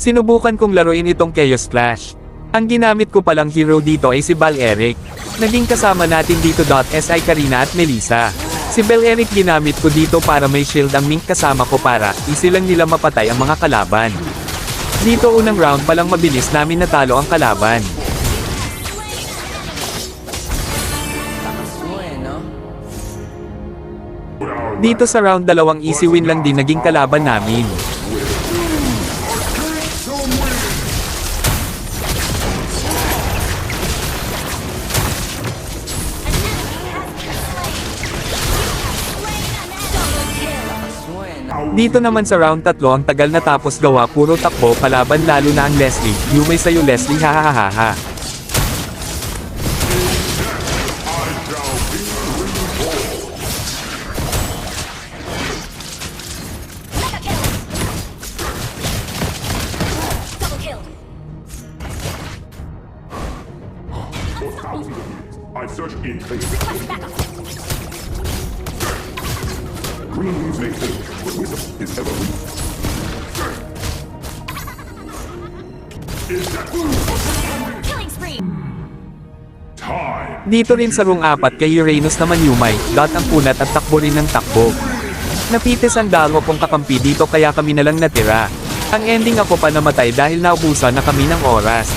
Sinubukan kong laruin itong Chaos Clash. Ang ginamit ko palang hero dito ay si Bal-Eric. Naging kasama natin dito si Karina at Melissa. Si Bal-Eric ginamit ko dito para may shield ang Mink kasama ko para easy lang nila mapatay ang mga kalaban. Dito unang round palang mabilis namin natalo ang kalaban. Dito sa round 2 easy win lang din naging kalaban namin. Dito naman sa round 3 ang tagal na tapos gawa puro takbo kalaban lalo na ang Leslie. Yumay sa'yo Leslie hahaha. I search in place. Green leaves may fall, but wisdom is ever green. Is that Killing spree! time? Dito rin sa room 4 kay Uranus naman Yumay, dot ang punat at takbo rin ng takbo. Napitis ang dalawa kong kakampi dito kaya kami nalang natira. Ang ending ako pa namatay dahil naubusan na kami ng oras.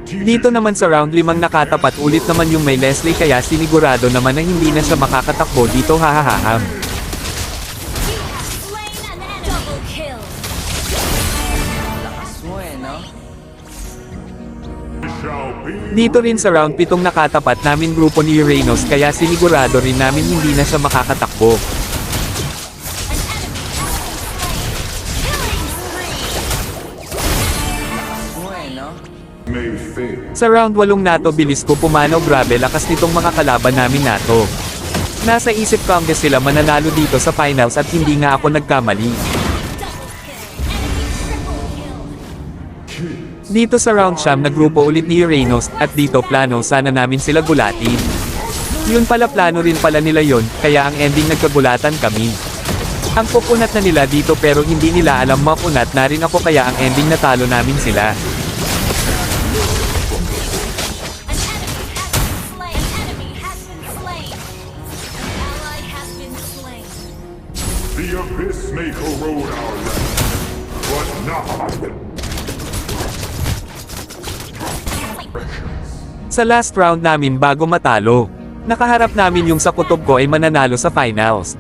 Dito naman sa round 5 nakatapat ulit naman yung may Leslie kaya sinigurado naman na hindi na siya makakatakbo dito hahahaham. Double kill! Dito rin sa round 7 nakatapat namin grupo ni Uranus kaya sinigurado rin namin hindi na siya makakatakbo. May fail. Sa round 8 nato bilis ko pumanaw grabe lakas nitong mga kalaban namin nato. Nasa isip ko hanggang sila mananalo dito sa finals at hindi nga ako nagkamali. Dito sa round 9 nagrupo ulit ni Uranus at dito plano sana namin sila gulatin. Yun pala plano rin pala nila yon kaya ang ending nagkagulatan kami. Ang pupunat na nila dito pero hindi nila alam mapunat na rin ako kaya ang ending natalo namin sila. The abyss may corrode our land, but not Sa last round namin bago matalo, nakaharap namin yung sa kutob ko ay mananalo sa finals.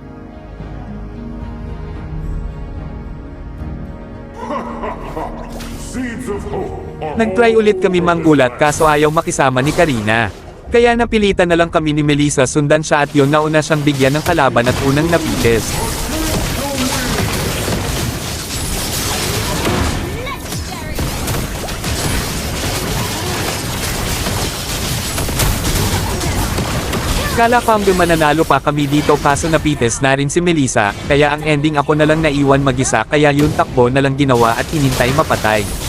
seeds of hope are Nagtry ulit kami manggulat kaso ayaw makisama ni Karina. Kaya napilitan na lang kami ni Melissa sundan siya at yun nauna siyang bigyan ng kalaban at unang napitis. Kala ko mananalo pa kami dito kaso napitis na rin si Melissa, kaya ang ending ako na lang naiwan mag-isa kaya yun takbo na lang ginawa at hinintay mapatay.